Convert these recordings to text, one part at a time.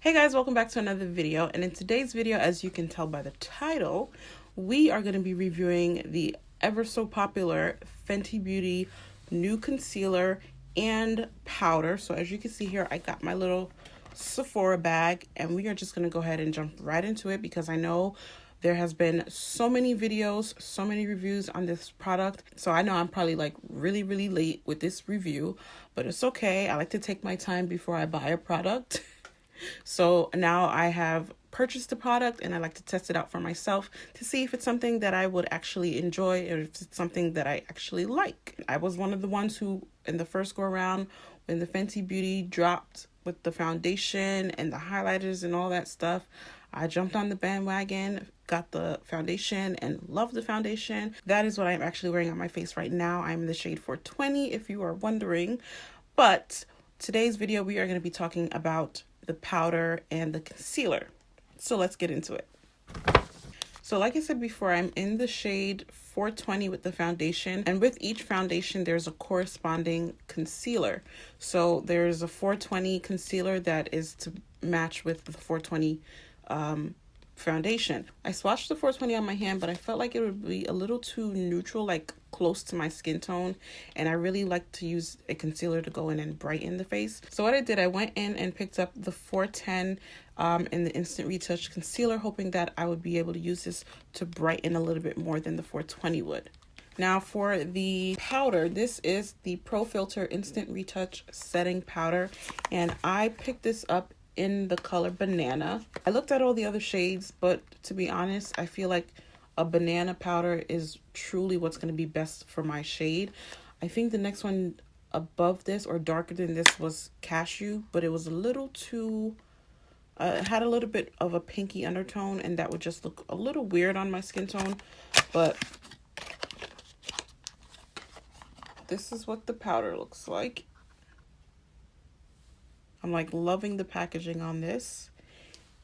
Hey guys, welcome back to another video. And in today's video, as you can tell by the title, we are going to be reviewing the ever so popular Fenty Beauty new concealer and powder. So as you can see here, I got my little Sephora bag and we are just going to go ahead and jump right into it because I know there has been so many videos, so many reviews on this product. So I know I'm probably like really late with this review, but it's okay. I like to take my time before I buy a product. So now I have purchased the product and I like to test it out for myself to see if it's something that I would actually enjoy or if it's something that I actually like. I was one of the ones who, in the first go around, when the Fenty Beauty dropped with the foundation and the highlighters and all that stuff, I jumped on the bandwagon, got the foundation and loved the foundation. That is what I'm actually wearing on my face right now. I'm in the shade 420 if you are wondering. But today's video, we are going to be talking about the powder and the concealer. So let's get into it. So like I said before, I'm in the shade 420 with the foundation, and with each foundation there's a corresponding concealer. So there's a 420 concealer that is to match with the 420 foundation. I swatched the 420 on my hand, but I felt like it would be a little too neutral, like close to my skin tone, and I really like to use a concealer to go in and brighten the face. So what I did, I went in and picked up the 410 in the Instant Retouch concealer, hoping that I would be able to use this to brighten a little bit more than the 420 would. Now for the powder, this is the PROFILT'R Instant Retouch Setting Powder, and I picked this up in the color Banana. I looked at all the other shades, but to be honest, I feel like a banana powder is truly what's going to be best for my shade. I think the next one above this or darker than this was Cashew, but it was a little too, it had a little bit of a pinky undertone, and that would just look a little weird on my skin tone. But this is what the powder looks like. I'm like loving the packaging on this,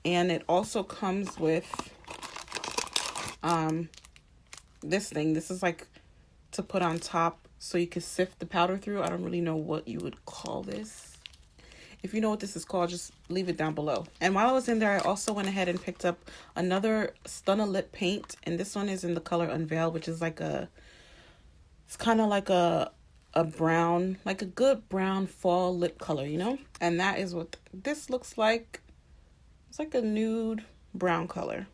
and it also comes with this thing. This is like to put on top so you can sift the powder through. I don't really know what you would call this. If you know what this is called, just leave it down below. And while I was in there, I also went ahead and picked up another Stunna lip paint, and this one is in the color Unveil, which is like a, it's kind of like a brown, like a good brown fall lip color, you know? And that is what this looks like. It's like a nude brown color.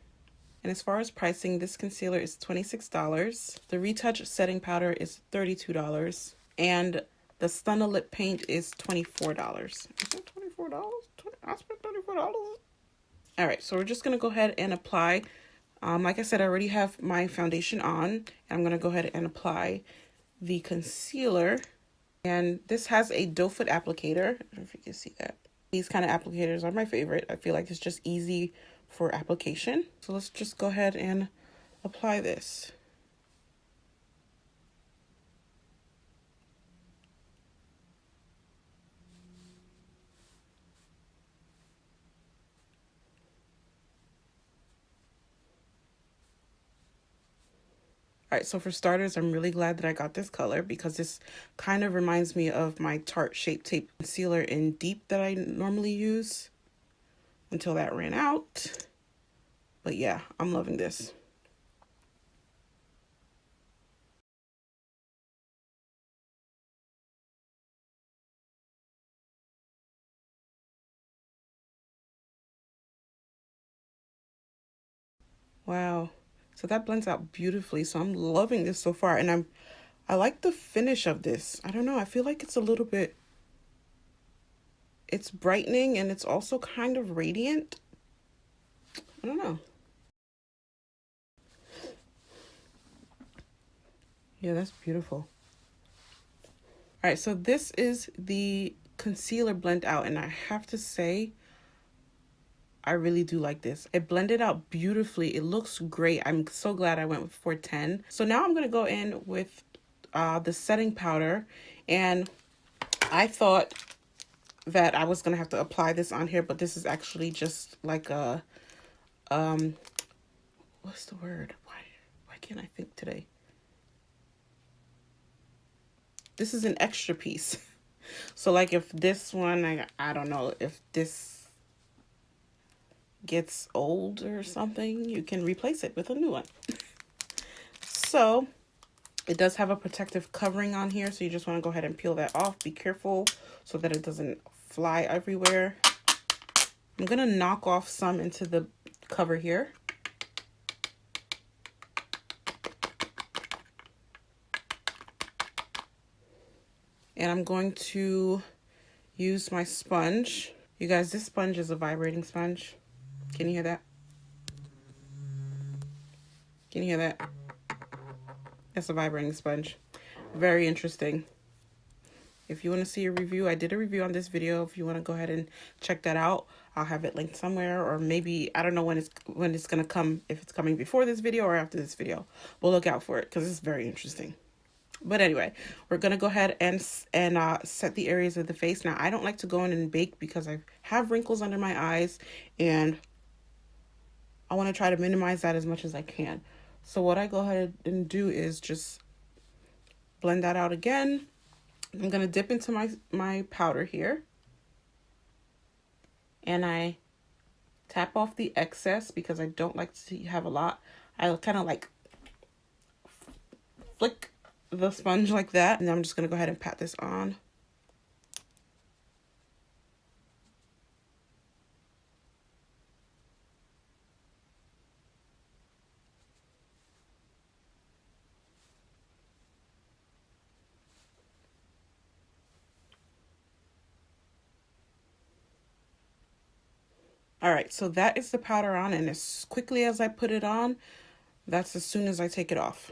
And as far as pricing, this concealer is $26. The Retouch Setting Powder is $32. And the Stunna lip paint is $24. Is that $24? I spent $24. All right, so we're just gonna go ahead and apply. Like I said, I already have my foundation on. I'm gonna go ahead and apply the concealer, and this has a doe foot applicator. I don't know if you can see that. These kind of applicators are my favorite. I feel like it's just easy for application. So let's just go ahead and apply this. All right, so for starters, I'm really glad that I got this color because this kind of reminds me of my Tarte Shape Tape concealer in Deep that I normally use until that ran out. But yeah, I'm loving this. Wow. So that blends out beautifully. So I'm loving this so far, and I like the finish of this. I don't know, I feel like it's a little bit, it's brightening and it's also kind of radiant. I don't know. Yeah, that's beautiful. All right, so this is the concealer blend out, and I have to say, I really do like this. It blended out beautifully. It looks great. I'm so glad I went with 410. So now I'm gonna go in with the setting powder, and I thought that I was gonna have to apply this on here, but this is actually just like a what's the word? Why can't I think today? This is an extra piece. So like if this one, I don't know if this gets old or something, you can replace it with a new one. So it does have a protective covering on here, so you just want to go ahead and peel that off. Be careful so that it doesn't fly everywhere. I'm going to knock off some into the cover here. And I'm going to use my sponge. You guys, this sponge is a vibrating sponge. Can you hear that? Can you hear that? That's a vibrating sponge. Very interesting. If you want to see a review, I did a review on this video. If you want to go ahead and check that out, I'll have it linked somewhere, or maybe, I don't know when it's going to come, if it's coming before this video or after this video. We'll look out for it because it's very interesting. But anyway, we're going to go ahead and set the areas of the face. Now, I don't like to go in and bake because I have wrinkles under my eyes, and I want to try to minimize that as much as I can. So what I go ahead and do is just blend that out again. I'm going to dip into my powder here. And I tap off the excess because I don't like to have a lot. I kind of like flick the sponge like that, and then I'm just going to go ahead and pat this on. All right, so that is the powder on, and as quickly as I put it on, that's as soon as I take it off.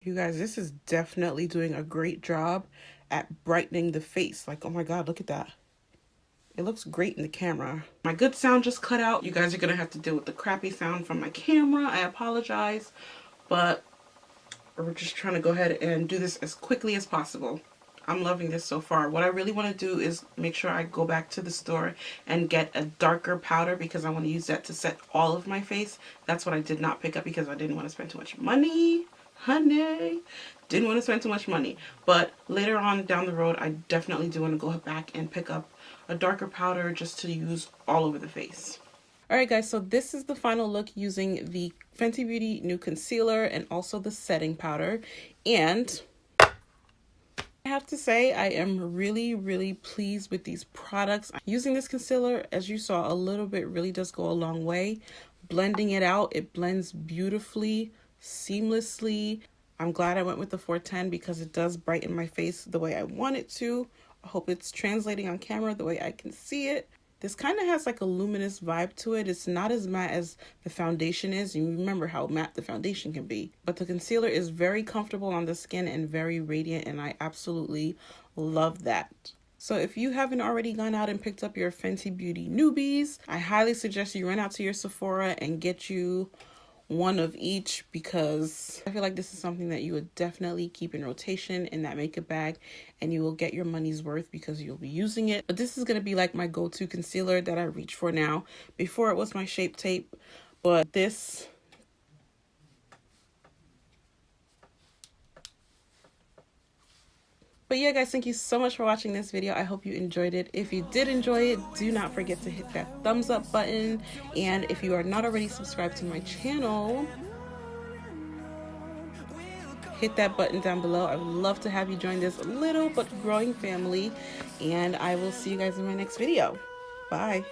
You guys, this is definitely doing a great job at brightening the face. Like, oh my God, look at that. It looks great in the camera. My good sound just cut out. You guys are gonna have to deal with the crappy sound from my camera. I apologize, but we're just trying to go ahead and do this as quickly as possible. I'm loving this so far. What I really want to do is make sure I go back to the store and get a darker powder because I want to use that to set all of my face. That's what I did not pick up because I didn't want to spend too much money. Honey, didn't want to spend too much money. But later on down the road, I definitely do want to go back and pick up a darker powder just to use all over the face. Alright guys, so this is the final look using the Fenty Beauty new concealer and also the setting powder. And I have to say, I am really pleased with these products. Using this concealer, as you saw, a little bit really does go a long way. Blending it out, it blends beautifully, seamlessly. I'm glad I went with the 410 because it does brighten my face the way I want it to. I hope it's translating on camera the way I can see it. This kind of has like a luminous vibe to it. It's not as matte as the foundation is. You remember how matte the foundation can be. But the concealer is very comfortable on the skin and very radiant, and I absolutely love that. So if you haven't already gone out and picked up your Fenty Beauty newbies, I highly suggest you run out to your Sephora and get you one of each, because I feel like this is something that you would definitely keep in rotation in that makeup bag, and you will get your money's worth because you'll be using it. But this is going to be like my go-to concealer that I reach for now. Before it was my Shape Tape, but this But yeah guys, thank you so much for watching this video. I hope you enjoyed it. If you did enjoy it, do not forget to hit that thumbs up button. And if you are not already subscribed to my channel, hit that button down below. I would love to have you join this little but growing family. And I will see you guys in my next video. Bye.